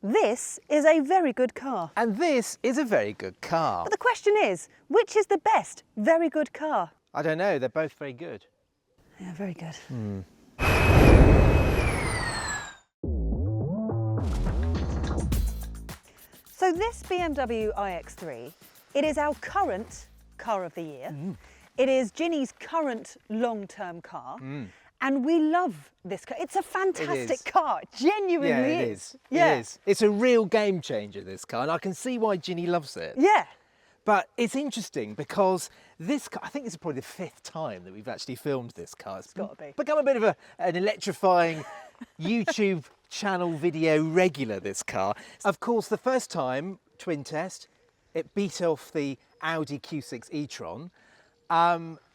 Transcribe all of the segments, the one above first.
this is a very good car. And this is a very good car. But the question is, which is the best very good car? I don't know, they're both very good. Yeah, very good. So this BMW iX3, it is our current car of the year. It is Ginny's current long-term car. And we love this car. It's a fantastic car, genuinely Yeah, it is. It is. It's a real game changer, this car, and I can see why Ginny loves it. Yeah. But it's interesting because this car, I think this is probably the 5th time that we've actually filmed this car. It's gotta be. become a bit of an electrifying YouTube channel video regular, this car. Of course, the first time, twin test, it beat off the Audi Q6 e-tron.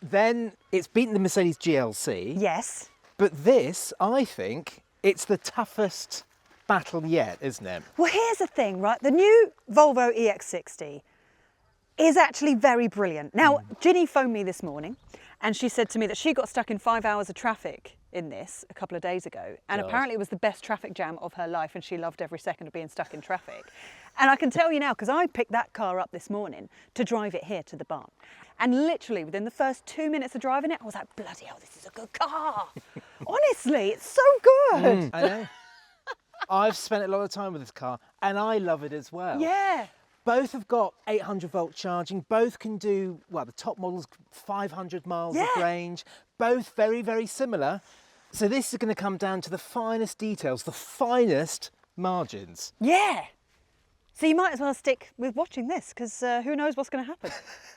Then it's beaten the Mercedes GLC. Yes. But this, I think, it's the toughest battle yet, isn't it? Well, here's the thing, right? The new Volvo EX60 is actually very brilliant. Now, Ginny phoned me this morning and she said to me that she got stuck in 5 hours of traffic in this a couple of days ago. And apparently it was the best traffic jam of her life and she loved every second of being stuck in traffic. And I can tell you now, because I picked that car up this morning to drive it here to the barn. And literally within the first 2 minutes of driving it, I was like, bloody hell, this is a good car. Honestly, it's so good. I know. I've spent a lot of time with this car and I love it as well. Yeah. Both have got 800 volt charging. Both can do, well, the top model's 500 miles of range. Both very, very similar. So this is going to come down to the finest details, the finest margins. Yeah. So you might as well stick with watching this because who knows what's going to happen.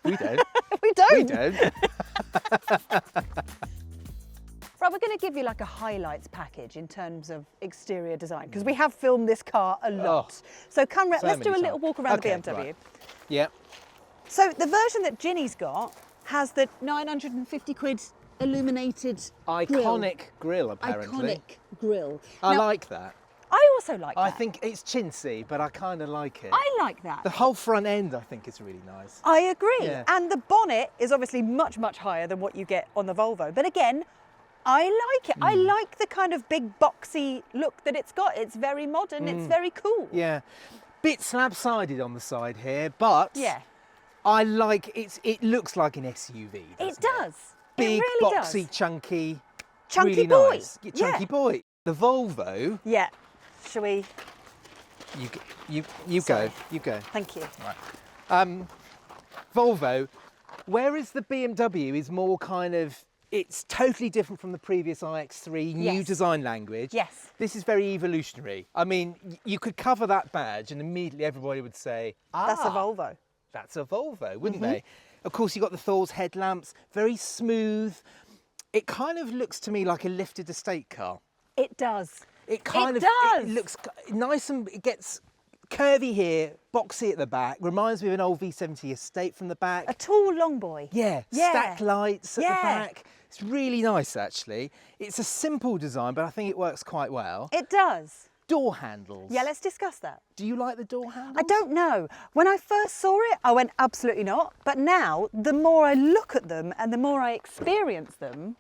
We don't. We don't. We don't. Right, we're going to give you like a highlights package in terms of exterior design because we have filmed this car a lot. So come, let's do a little walk around the BMW. Right. Yeah. So the version that Ginny's got has the 950 quid illuminated Iconic grille, apparently. Iconic grille. I Now, like that. I also like that. I think it's chintzy, but I kind of like it. I like that. The whole front end, I think, is really nice. I agree. Yeah. And the bonnet is obviously much, much higher than what you get on the Volvo. But again, I like it. I like the kind of big boxy look that it's got. It's very modern. It's very cool. Yeah. Bit slab-sided on the side here, but Yeah. I like it looks like an SUV. It does. Big, it really boxy, does. chunky, Chunky really boy. nice. Yeah, chunky Yeah. boy. The Volvo, Yeah. Shall we? you Sorry. go. You go. Thank you. Right. Volvo, whereas the BMW is more kind of, it's totally different from the previous iX3, new Yes. design language. Yes. This is very evolutionary. I mean, you could cover that badge and immediately everybody would say, That's a Volvo. That's a Volvo, wouldn't they? Of course, you've got the Thor's headlamps, very smooth. It kind of looks to me like a lifted estate car. It does. It kind of does. It looks nice and it gets curvy here, boxy at the back. Reminds me of an old V70 estate from the back. A tall long boy. Yeah, Yeah. stack lights at the Yeah. back. It's really nice, actually. It's a simple design, but I think it works quite well. It does. Door handles. Yeah, let's discuss that. Do you like the door handles? I don't know. When I first saw it, I went absolutely not. But now, the more I look at them and the more I experience them,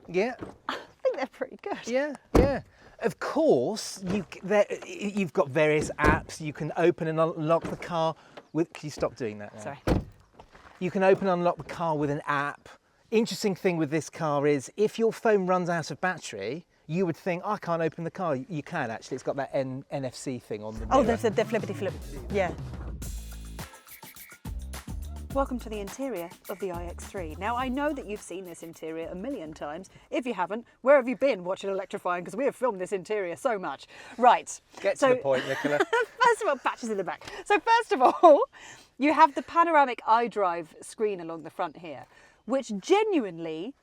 Yeah, I think they're pretty good. yeah, yeah. Of course, you've got various apps. You can open and unlock the car with. Can you stop doing that now? Sorry. You can open and unlock the car with an app. Interesting thing with this car is if your phone runs out of battery, you would think, I can't open the car. You can actually. It's got that NFC thing on the mirror. Oh, there's the flippity flip. Yeah. Welcome to the interior of the iX3. Now, I know that you've seen this interior a million times. If you haven't, where have you been watching Electrifying? Because we have filmed this interior so much. Right. Get to the point, Nicola. First of all, patches in the back. So first of all, you have the panoramic iDrive screen along the front here, which genuinely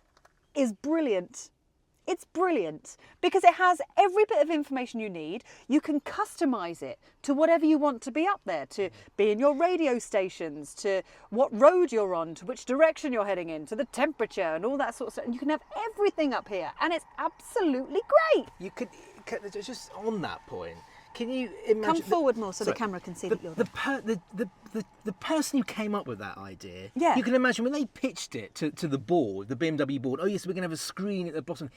is brilliant. It's brilliant because it has every bit of information you need. You can customize it to whatever you want to be up there, to be in your radio stations, to what road you're on, to which direction you're heading in, to the temperature and all that sort of stuff. And you can have everything up here and it's absolutely great. You could just on that point. Can you imagine? Come forward more so the camera can see that you're there. The the person who came up with that idea, Yeah. you can imagine when they pitched it to the board, the BMW board, oh yes, we're going to have a screen at the bottom.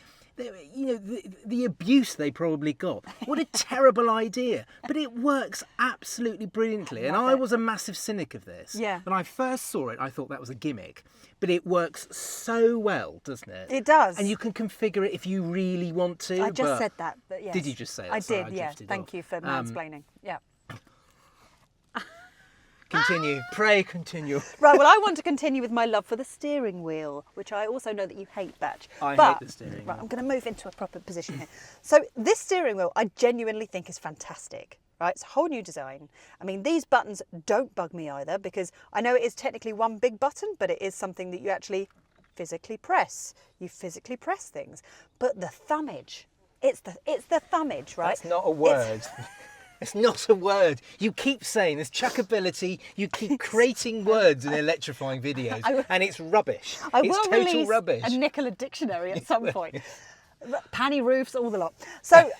You know, the abuse they probably got. What a terrible idea. But it works absolutely brilliantly. And I was a massive cynic of this. Yeah. When I first saw it, I thought that was a gimmick. But it works so well, doesn't it? It does. And you can configure it if you really want to. I just said that, but yes. Did you just say that? I Sorry, did, yeah. drifted Thank off. you for mansplaining. Yeah. Continue. Pray continue. Right, well, I want to continue with my love for the steering wheel, which I also know that you hate, Batch. I hate the steering wheel. Right, I'm going to move into a proper position here. So this steering wheel, I genuinely think is fantastic. Right, it's a whole new design. I mean, these buttons don't bug me either, because I know it is technically one big button, but it is something that you actually physically press. You physically press things. But the thumbage, it's the thumbage, right? That's not a word. It's not a word. You keep saying there's chuckability. You keep creating words in electrifying videos, and it's rubbish. I It's will total release rubbish. a Nicola dictionary at some point. Panny roofs, all the lot. So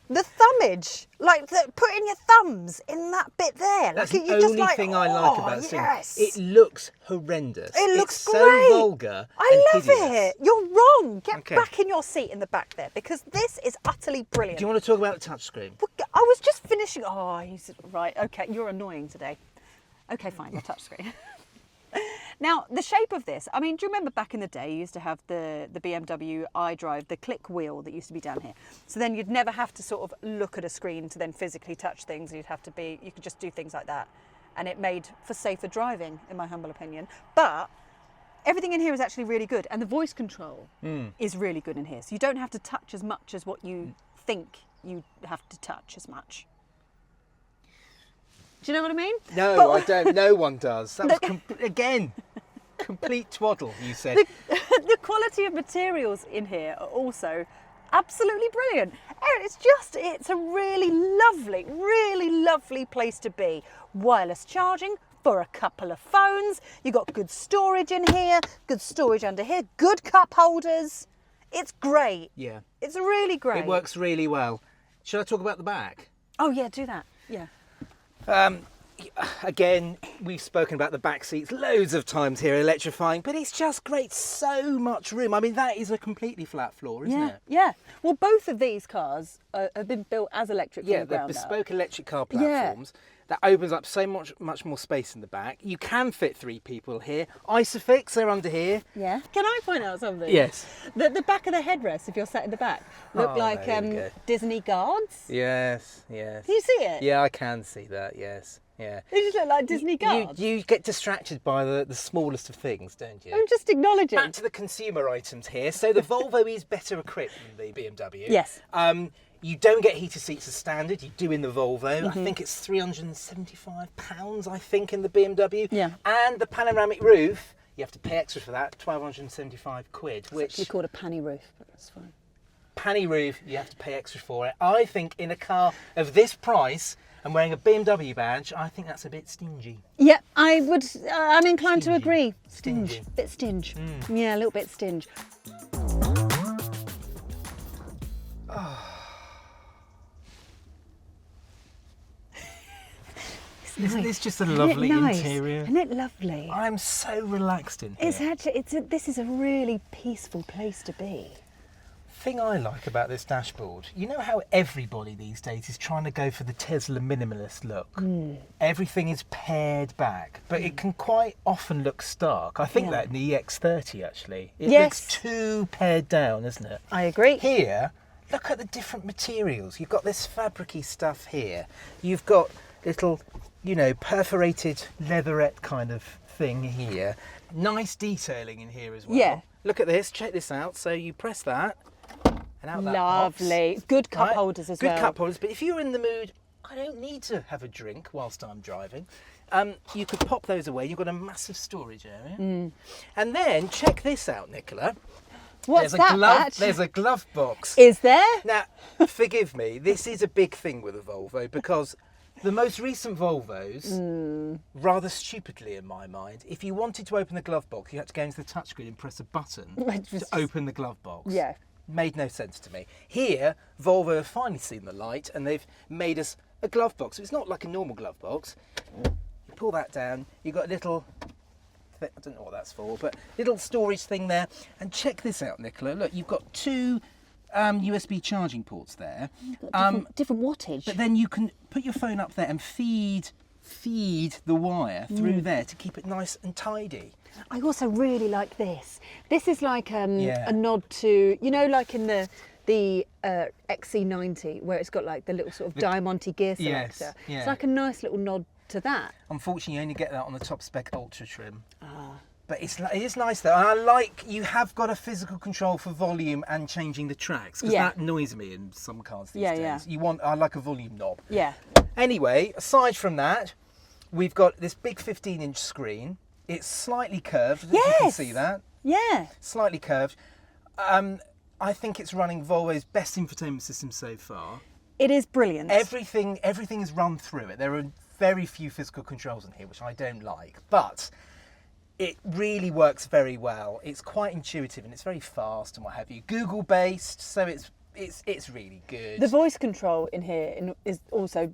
the thumbage, like putting your thumbs in that bit there. That's like, the you're just only like, thing I like about this yes. thing. It looks horrendous. It looks it's great. so vulgar. I and love hideous. it. You're wrong. Get Okay. back in your seat in the back there, because this is utterly brilliant. Do you want to talk about the touchscreen? I was just finishing. Oh, he's right. Okay, you're annoying today. Okay, fine. The touchscreen. Now, the shape of this, I mean, do you remember back in the day, you used to have the BMW iDrive, the click wheel that used to be down here. So then you'd never have to sort of look at a screen to then physically touch things. You could just do things like that. And it made for safer driving, in my humble opinion. But everything in here is actually really good. And the voice control is really good in here. So you don't have to touch as much as what you think you have to touch as much. Do you know what I mean? No, I don't. No one does. That was again complete twaddle. You said. The quality of materials in here are also absolutely brilliant. Erin, it's a really lovely place to be. Wireless charging for a couple of phones. You've got good storage in here, good storage under here, good cup holders. It's great. Yeah. It's really great. It works really well. Should I talk about the back? Oh yeah, do that. Yeah. Again, we've spoken about the back seats loads of times here, electrifying, but it's just great. So much room. I mean, that is a completely flat floor, isn't it? Yeah. Well, both of these cars have been built as electric from Yeah, the they're ground up. bespoke electric car platforms. That opens up so much more space in the back. You can fit 3 people here. Isofix, they're under here. Yeah. Can I point out something? Yes. The back of the headrest, if you're sat in the back, look Oh, like there you go. Disney guards. Yes. Can you see it? Yeah, I can see that, yes. Yeah. They just look like Disney guards. You get distracted by the smallest of things, don't you? I'm just acknowledging. Back to the consumer items here. So the Volvo is better equipped than the BMW. Yes. You don't get heated seats as standard. You do in the Volvo. Mm-hmm. I think it's £375, I think, in the BMW. Yeah. And the panoramic roof, you have to pay extra for that, £1,275, It's which actually called a panny roof, but that's fine. panny roof, you have to pay extra for it. I think in a car of this price and wearing a BMW badge, I think that's a bit stingy. Yeah, I'm inclined to agree. Stingy. Bit stinge. Yeah, a little bit stinge. Isn't this just a Isn't it lovely nice? interior? Isn't it lovely? I'm so relaxed in here. It's actually, this is a really peaceful place to be. Thing I like about this dashboard, you know how everybody these days is trying to go for the Tesla minimalist look? Everything is pared back, but it can quite often look stark. I think that in the EX30 actually. It looks too pared down, isn't it? I agree. Here, look at the different materials. You've got this fabric-y stuff here. You've got little, perforated leatherette kind of thing here. Nice detailing in here as well. Yeah. Look at this, check this out. So you press that, and out that Lovely. pops. Good cup Right? holders as well. Good cup holders, but if you're in the mood, I don't need to have a drink whilst I'm driving. You could pop those away. You've got a massive storage area. And then check this out, Nicola. What's that, Batch? There's a glove box. Is there? Now, forgive me, this is a big thing with a Volvo because the most recent Volvos, rather stupidly in my mind, if you wanted to open the glove box, you had to go into the touchscreen and press a button to open the glove box. Yeah. Made no sense to me. Here, Volvo have finally seen the light and they've made us a glove box. It's not like a normal glove box. pull that down, you've got a little, I don't know what that's for, but little storage thing there. And check this out, Nicola. Look, you've got two USB charging ports there. You've got different wattage. But then you can put your phone up there and feed the wire through there to keep it nice and tidy. I also really like this. This is like Yeah. a nod to, you know, like in the XC90 where it's got like the little sort of diamante gear Yes, selector. yeah. It's like a nice little nod to that. Unfortunately, you only get that on the top spec Ultra trim. But it is nice though. And I like you have got a physical control for volume and changing the tracks, because Yeah. that annoys me in some cars these Yeah, days. yeah. I like a volume knob. Yeah. Anyway, aside from that, we've got this big 15-inch screen. It's slightly curved. I don't know if you can Yes. see that. Yeah. Slightly curved. I think it's running Volvo's best infotainment system so far. It is brilliant. Everything is run through it. There are very few physical controls in here, which I don't like, but it really works very well. It's quite intuitive and it's very fast and what have you. Google based, so it's really good. The voice control in here is also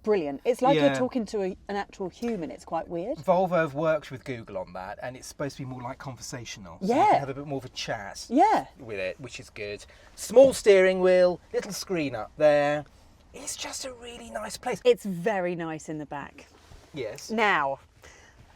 brilliant. It's like Yeah. you're talking to an actual human. It's quite weird. Volvo have worked with Google on that, and it's supposed to be more like conversational. So you Yeah. can have a bit more of a chat Yeah. with it, which is good. Small steering wheel, little screen up there. It's just a really nice place. It's very nice in the back. Yes. Now,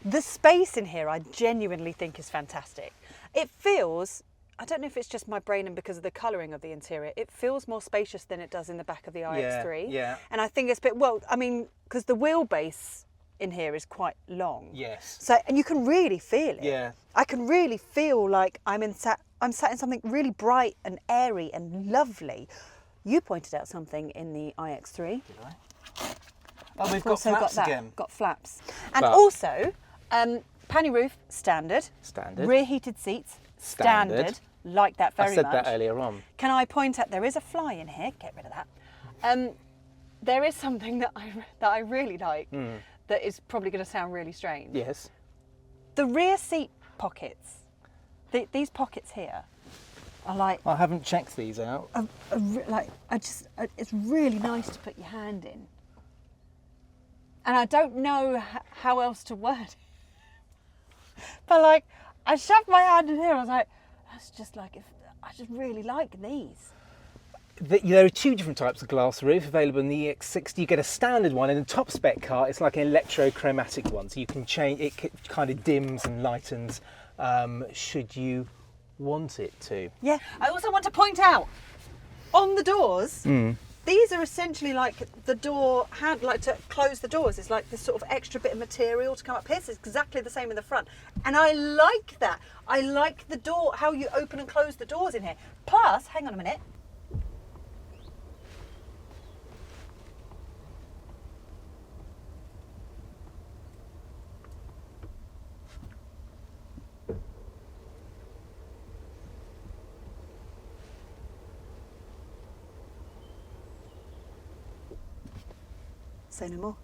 the space in here I genuinely think is fantastic. It feels, I don't know if it's just my brain and because of the colouring of the interior, it feels more spacious than it does in the back of the iX3. yeah. And I think it's because the wheelbase in here is quite long. Yes. So, and you can really feel it. Yeah. I can really feel like I'm sat in something really bright and airy and lovely. You pointed out something in the iX3. Did I? Oh, we've got Also flaps got that, again. got flaps. And But- also, panny roof, standard. Standard. Rear heated seats, standard. Like that very I said much. that earlier on. Can I point out, there is a fly in here, get rid of that. There is something that I really like that is probably going to sound really strange. Yes. The rear seat pockets, these pockets here, are like, I haven't checked these out. it's really nice to put your hand in. And I don't know how else to word it. But like, I shoved my hand in here, I was like, that's just like, I just really like these. There are two different types of glass roof available in the EX60. You get a standard one, and the top spec car, it's like an electrochromatic one, so you can change, it kind of dims and lightens should you want it to. Yeah. I also want to point out, on the doors, these are essentially like the door hand, like to close the doors. It's like this sort of extra bit of material to come up here. It's exactly the same in the front. And I like that. I like the door, how you open and close the doors in here. Plus, hang on a minute. Say no more.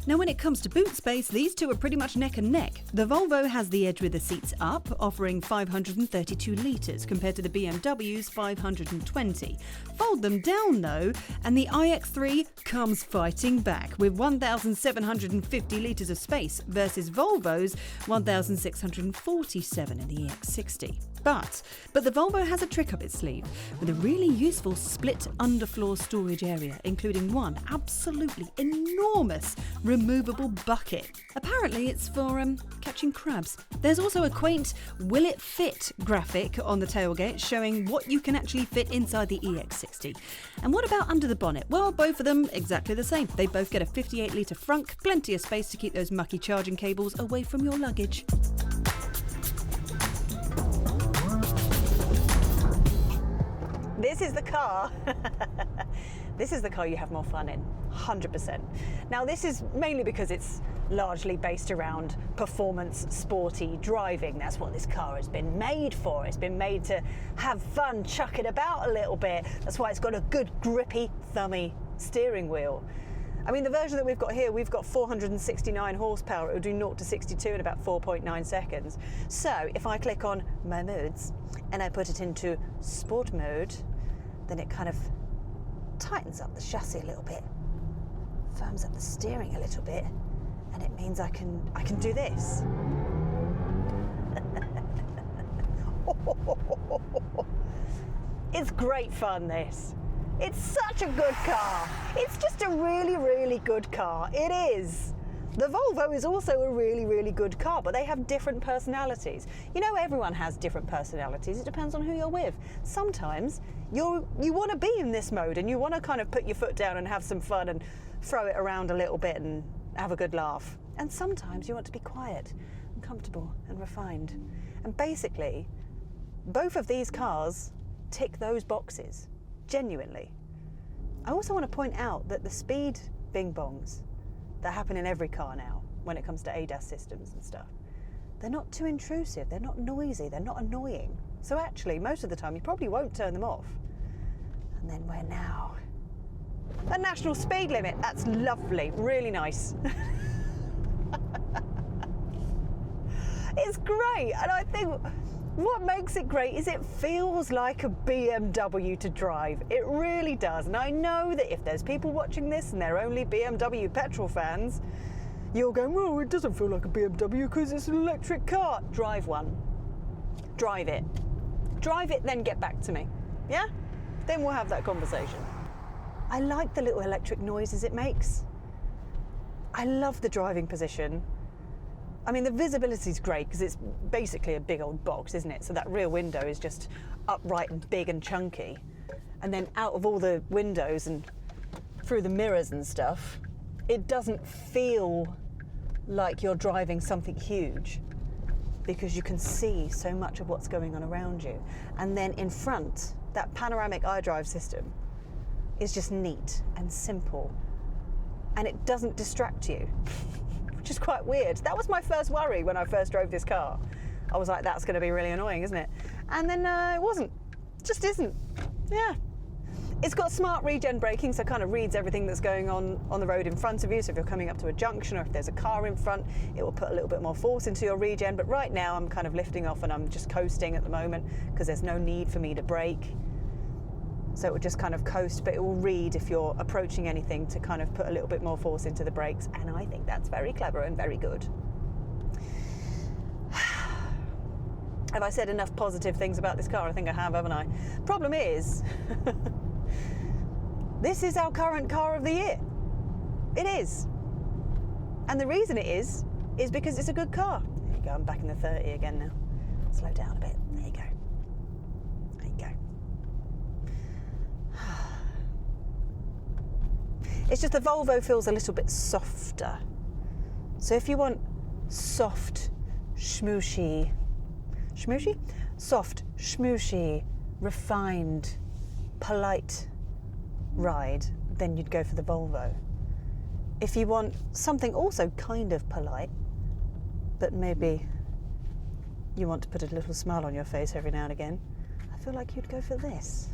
Now when it comes to boot space, these two are pretty much neck and neck. The Volvo has the edge with the seats up, offering 532 litres compared to the BMW's 520. Fold them down though, and the iX3 comes fighting back with 1,750 litres of space versus Volvo's 1,647 in the EX60. But the Volvo has a trick up its sleeve with a really useful split underfloor storage area, including one absolutely enormous removable bucket. Apparently it's for catching crabs. There's also a quaint will it fit graphic on the tailgate showing what you can actually fit inside the EX60. And what about under the bonnet? Well, both of them exactly the same. They both get a 58 litre frunk, plenty of space to keep those mucky charging cables away from your luggage. This is the car. This is the car you have more fun in, 100%. Now this is mainly because it's largely based around performance, sporty driving. That's what this car has been made for. It's been made to have fun, chuck it about a little bit. That's why it's got a good grippy, thummy steering wheel. I mean, the version that we've got here, we've got 469 horsepower. It will do 0 to 62 in about 4.9 seconds. So if I click on my modes and I put it into sport mode, then it kind of tightens up the chassis a little bit, firms up the steering a little bit, and it means I can do this. It's great fun, this. It's such a good car. It's just a really, really good car. It is. The Volvo is also a really, really good car, but they have different personalities. You know, everyone has different personalities. It depends on who you're with. Sometimes you want to be in this mode and you want to kind of put your foot down and have some fun and throw it around a little bit and have a good laugh. And sometimes you want to be quiet and comfortable and refined. And basically, both of these cars tick those boxes, genuinely. I also want to point out that the speed bing-bongs that happen in every car now when it comes to ADAS systems and stuff, they're not too intrusive, they're not noisy, they're not annoying. So actually, most of the time, you probably won't turn them off. And then we're now a national speed limit. That's lovely, really nice. It's great, and I think what makes it great is it feels like a BMW to drive. It really does. And I know that if there's people watching this and they're only BMW petrol fans, you're going, well, it doesn't feel like a BMW because it's an electric car. Drive one. Drive it. Drive it, then get back to me. Yeah? Then we'll have that conversation. I like the little electric noises it makes. I love the driving position. I mean, the visibility is great because it's basically a big old box, isn't it? So that rear window is just upright and big and chunky. And then out of all the windows and through the mirrors and stuff, it doesn't feel like you're driving something huge because you can see so much of what's going on around you. And then in front, that panoramic iDrive system is just neat and simple. And it doesn't distract you. Which is quite weird. That was my first worry when I first drove this car. I was like, that's going to be really annoying, isn't it? And then it wasn't. It just isn't. Yeah. It's got smart regen braking, so it kind of reads everything that's going on the road in front of you. So if you're coming up to a junction or if there's a car in front, it will put a little bit more force into your regen. But right now I'm kind of lifting off and I'm just coasting at the moment because there's no need for me to brake. So it will just kind of coast, but it will read if you're approaching anything to kind of put a little bit more force into the brakes. And I think that's very clever and very good. Have I said enough positive things about this car? I think I have, haven't I? Problem is, this is our current car of the year. It is. And the reason it is because it's a good car. There you go, I'm back in the 30 again now. Slow down a bit. There you go. There you go. It's just the Volvo feels a little bit softer. So if you want soft, schmooshy, soft, schmooshy, refined, polite ride, then you'd go for the Volvo. If you want something also kind of polite, but maybe you want to put a little smile on your face every now and again, I feel like you'd go for this.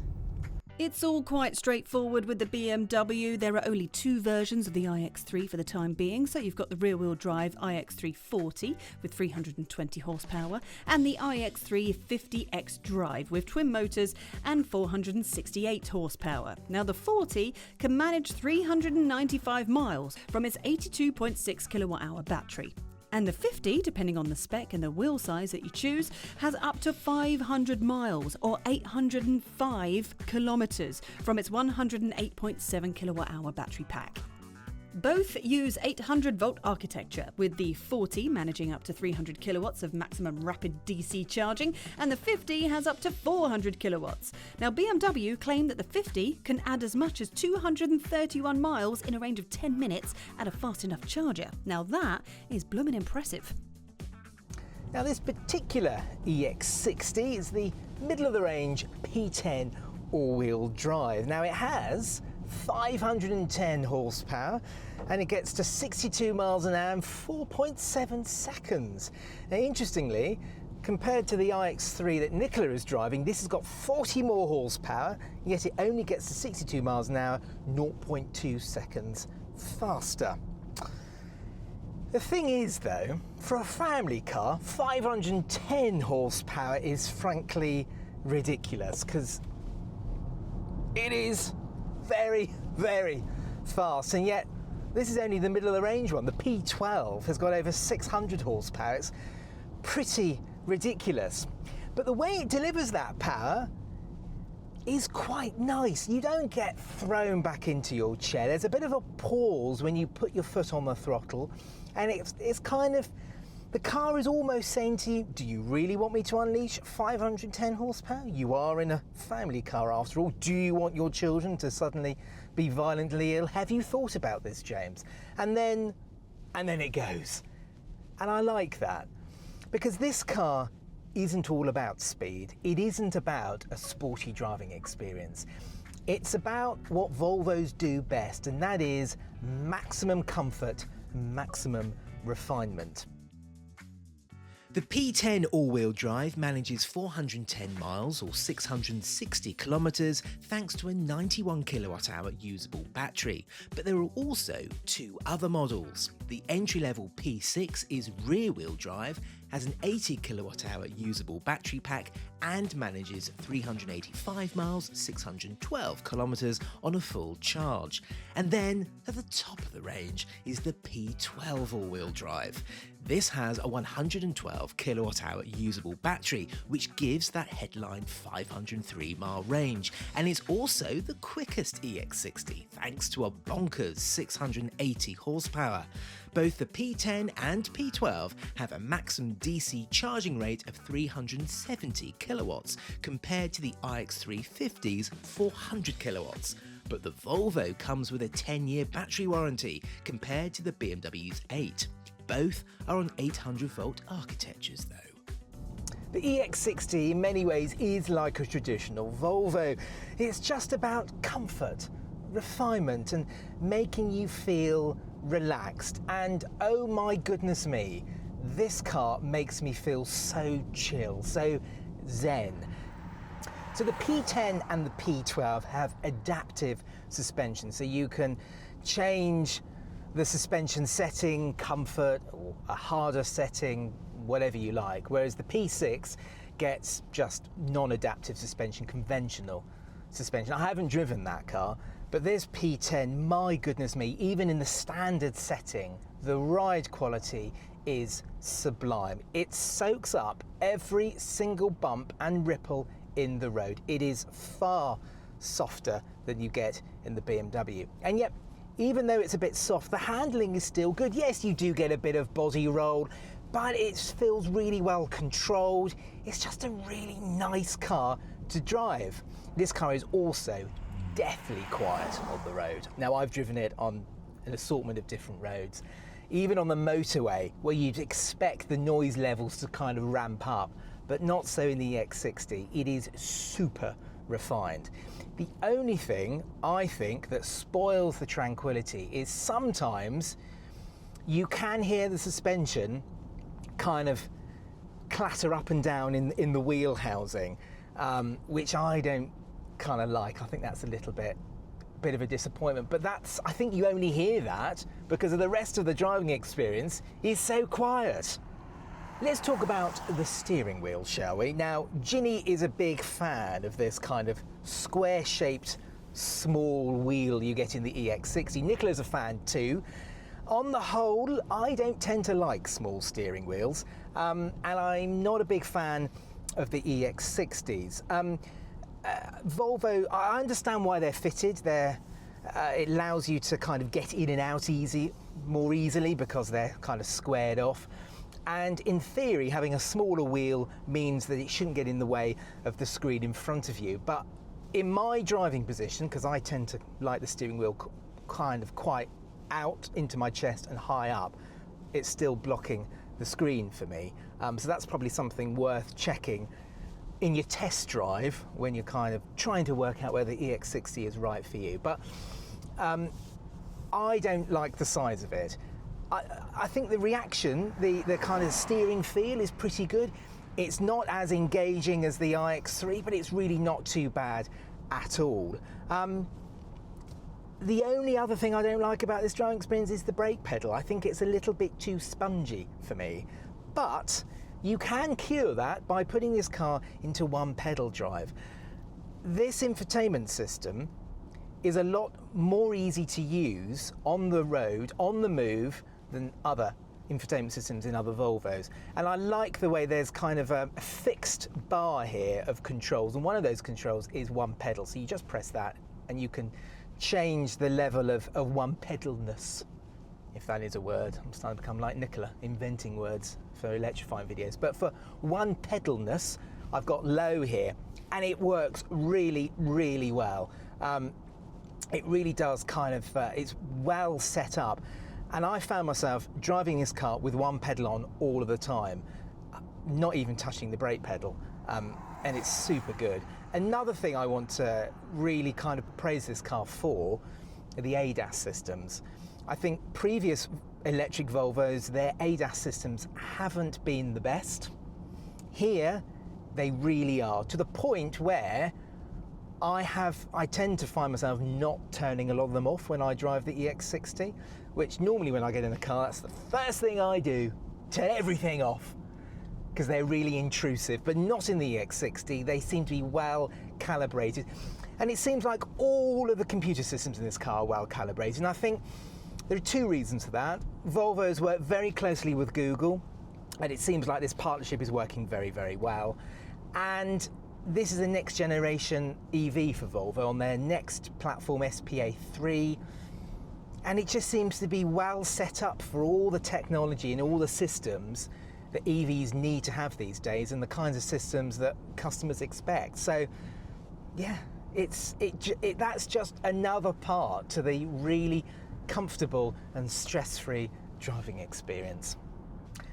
It's all quite straightforward with the BMW. There are only two versions of the iX3 for the time being. So you've got the rear-wheel drive iX3 40 with 320 horsepower and the iX3 50X Drive with twin motors and 468 horsepower. Now the 40 can manage 395 miles from its 82.6 kilowatt-hour battery. And the 50, depending on the spec and the wheel size that you choose, has up to 500 miles or 805 kilometres from its 108.7 kilowatt-hour battery pack. Both use 800-volt architecture, with the 40 managing up to 300 kilowatts of maximum rapid DC charging, and the 50 has up to 400 kilowatts. Now, BMW claim that the 50 can add as much as 231 miles in a range of 10 minutes at a fast enough charger. Now, that is bloomin' impressive. Now, this particular EX60 is the middle-of-the-range P10 all-wheel drive. Now, it has 510 horsepower and it gets to 62 miles an hour in 4.7 seconds. Now, interestingly, compared to the iX3 that Nicola is driving, this has got 40 more horsepower, yet it only gets to 62 miles an hour, 0.2 seconds faster. The thing is, though, for a family car, 510 horsepower is frankly ridiculous, because it is very, very fast, and yet this is only the middle of the range one. The P12 has got over 600 horsepower. It's pretty ridiculous. But the way it delivers that power is quite nice. You don't get thrown back into your chair. There's a bit of a pause when you put your foot on the throttle, and it's kind of, the car is almost saying to you, do you really want me to unleash 510 horsepower? You are in a family car after all. Do you want your children to suddenly be violently ill? Have you thought about this, James? And then it goes. And I like that, because this car isn't all about speed. It isn't about a sporty driving experience. It's about what Volvos do best, and that is maximum comfort, maximum refinement. The P10 all-wheel drive manages 410 miles or 660 kilometres thanks to a 91 kilowatt-hour usable battery. But there are also two other models. The entry-level P6 is rear-wheel drive, has an 80 kilowatt-hour usable battery pack and manages 385 miles, 612 kilometres on a full charge. And then at the top of the range is the P12 all-wheel drive. This has a 112 kilowatt-hour usable battery, which gives that headline 503-mile range, and it's also the quickest EX60 thanks to a bonkers 680 horsepower. Both the P10 and P12 have a maximum DC charging rate of 370 kilowatts compared to the iX350's 400 kilowatts. But the Volvo comes with a 10-year battery warranty compared to the BMW's 8. Both are on 800-volt architectures though. The EX60 in many ways is like a traditional Volvo. It's just about comfort, refinement and making you feel relaxed. And oh my goodness me, this car makes me feel so chill, so zen. So the P10 and the P12 have adaptive suspension, so you can change the suspension setting, comfort, or a harder setting, whatever you like, whereas the P6 gets just non-adaptive suspension, conventional suspension. I haven't driven that car, but this P10, my goodness me, even in the standard setting, the ride quality is sublime. It soaks up every single bump and ripple in the road. It is far softer than you get in the BMW. And yet, even though it's a bit soft, the handling is still good. Yes, you do get a bit of body roll, but it feels really well controlled. It's just a really nice car to drive. This car is also deathly quiet on the road. Now, I've driven it on an assortment of different roads, even on the motorway, where you'd expect the noise levels to kind of ramp up, but not so in the EX60. It is super refined. The only thing I think that spoils the tranquility is sometimes you can hear the suspension kind of clatter up and down in the wheel housing, which I don't kind of like. I think that's a little bit of a disappointment, but I think you only hear that because of the rest of the driving experience is so quiet. Let's talk about the steering wheel, shall we? Now, Ginny is a big fan of this kind of square-shaped small wheel you get in the EX60. Nicola's a fan too. On the whole, I don't tend to like small steering wheels, and I'm not a big fan of the EX60s. Volvo, I understand why they're fitted. It allows you to kind of get in and out more easily because they're kind of squared off. And in theory, having a smaller wheel means that it shouldn't get in the way of the screen in front of you. But in my driving position, because I tend to like the steering wheel kind of quite out into my chest and high up, it's still blocking the screen for me. So that's probably something worth checking in your test drive when you're kind of trying to work out whether the EX60 is right for you. But I don't like the size of it. I think the reaction, the kind of steering feel is pretty good. It's not as engaging as the iX3, but it's really not too bad at all. The only other thing I don't like about this driving experience is the brake pedal. I think it's a little bit too spongy for me. But you can cure that by putting this car into one pedal drive. This infotainment system is a lot more easy to use on the road, on the move, than other infotainment systems in other Volvos. And I like the way there's kind of a fixed bar here of controls, and one of those controls is one pedal. So you just press that and you can change the level of one pedalness, if that is a word. I'm starting to become like Nicola, inventing words for electrifying videos. But for one pedalness, I've got low here, and it works really, really well. It really does kind of, it's well set up. And I found myself driving this car with one pedal on all of the time, not even touching the brake pedal, and it's super good. Another thing I want to really kind of praise this car for are the ADAS systems. I think previous electric Volvos, their ADAS systems haven't been the best. Here, they really are, to the point where I tend to find myself not turning a lot of them off when I drive the EX60, which normally when I get in the car, that's the first thing I do, turn everything off, because they're really intrusive, but not in the EX60. They seem to be well calibrated. And it seems like all of the computer systems in this car are well calibrated. And I think there are two reasons for that. Volvo's work very closely with Google, and it seems like this partnership is working very, very well. And this is a next generation EV for Volvo on their next platform, SPA3. And it just seems to be well set up for all the technology and all the systems that EVs need to have these days, and the kinds of systems that customers expect. So yeah, that's just another part to the really comfortable and stress-free driving experience.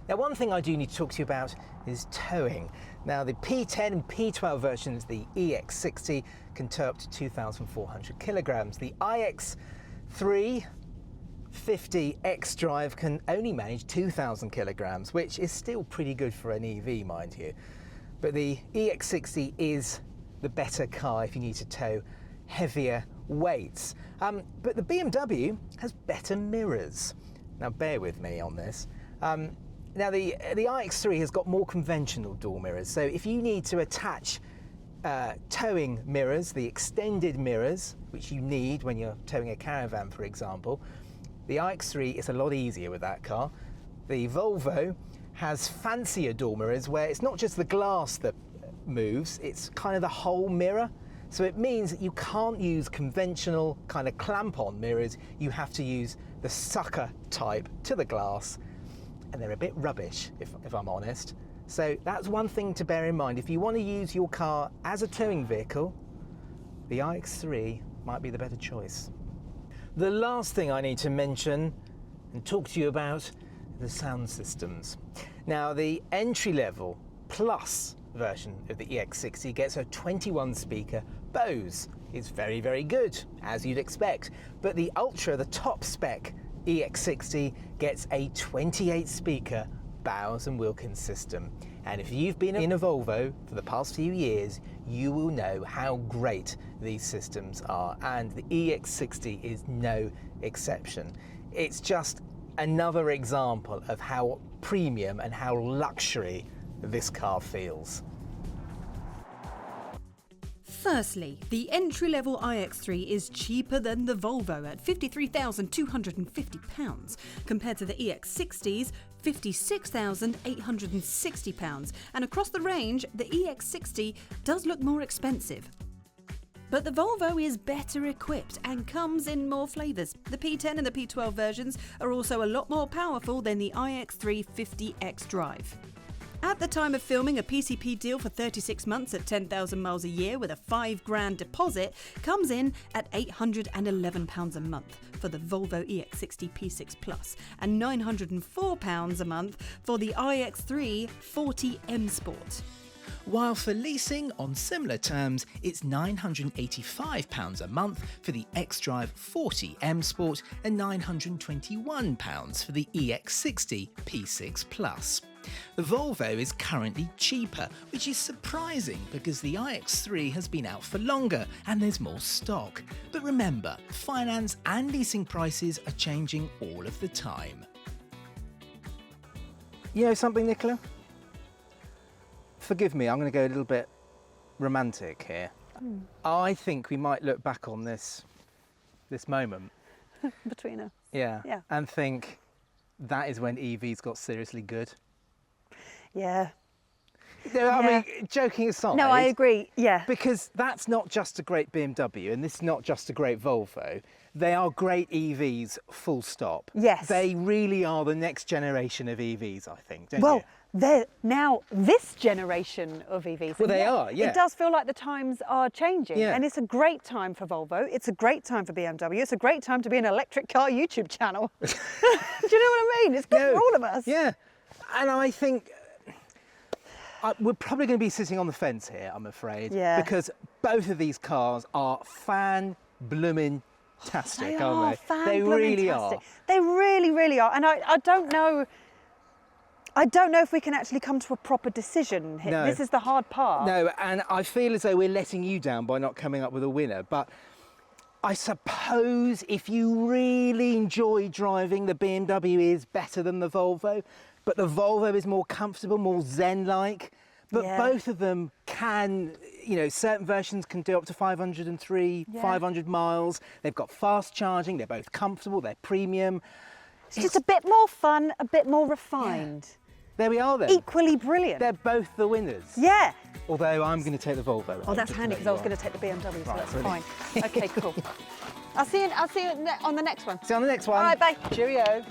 Now, one thing I do need to talk to you about is towing. Now, the P10 and P12 versions, the EX60, can tow up to 2,400 kilograms. The iX3 50 xDrive can only manage 2,000 kilograms, which is still pretty good for an EV, mind you. But the EX60 is the better car if you need to tow heavier weights. But the BMW has better mirrors. Now, bear with me on this. Now, the iX3 has got more conventional door mirrors. So if you need to attach towing mirrors, the extended mirrors, which you need when you're towing a caravan, for example, the iX3 is a lot easier with that car. The Volvo has fancier door mirrors where it's not just the glass that moves, it's kind of the whole mirror. So it means that you can't use conventional kind of clamp-on mirrors. You have to use the sucker type to the glass, and they're a bit rubbish, if I'm honest. So that's one thing to bear in mind. If you want to use your car as a towing vehicle, the iX3 might be the better choice. The last thing I need to mention and talk to you about are the sound systems. Now, the entry-level plus version of the EX60 gets a 21-speaker Bose. It's very, very good, as you'd expect. But the Ultra, the top spec EX60, gets a 28-speaker Bowers & Wilkins system. And if you've been in a Volvo for the past few years, you will know how great these systems are, and the EX60 is no exception. It's just another example of how premium and how luxury this car feels. Firstly, the entry-level iX3 is cheaper than the Volvo at £53,250 compared to the EX60's £56,860, and across the range, the EX60 does look more expensive. But the Volvo is better equipped and comes in more flavours. The P10 and the P12 versions are also a lot more powerful than the iX3 50 xDrive. At the time of filming, a PCP deal for 36 months at 10,000 miles a year with a £5,000 deposit comes in at £811 a month for the Volvo EX60 P6 Plus and £904 a month for the iX3 40 M Sport. While for leasing on similar terms, it's £985 a month for the xDrive 40 M Sport and £921 for the EX60 P6 Plus. The Volvo is currently cheaper, which is surprising because the iX3 has been out for longer and there's more stock. But remember, finance and leasing prices are changing all of the time. You know something, Nicola? Forgive me, I'm going to go a little bit romantic here. I think we might look back on this this moment. Between us. Yeah. Yeah. And think that is when EVs got seriously good. Yeah. No, I Yeah. mean, joking aside. No, I agree. Yeah. Because that's not just a great BMW and this is not just a great Volvo. They are great EVs, full stop. Yes. They really are the next generation of EVs, I think, don't Well, you? they're now this generation of EVs. Well, And they are, yeah. It does feel like the times are changing. Yeah. And it's a great time for Volvo. It's a great time for BMW. It's a great time to be an electric car YouTube channel. Do you know what I mean? It's good for all of us. Yeah. And I think we're probably going to be sitting on the fence here, I'm afraid. Yeah. Because both of these cars are fan-bloomin'-tastic, They aren't are they? They really are. fan-bloomin'-tastic. They really, really are. And I don't know. I don't know if we can actually come to a proper decision here. No. This is the hard part. No, and I feel as though we're letting you down by not coming up with a winner. But I suppose if you really enjoy driving, the BMW is better than the Volvo. But the Volvo is more comfortable, more zen-like. But Yeah. both of them can, you know, certain versions can do up to 503, Yeah. 500 miles. They've got fast charging. They're both comfortable. They're premium. It's just a bit more fun, a bit more refined. There we are then. Equally brilliant. They're both the winners. Yeah. Although I'm going to take the Volvo. Oh, that's handy because I was going to take the BMW, so Right, that's brilliant. fine. Okay, cool. I'll see you on the next one. See you on the next one. All right, bye. Cheerio.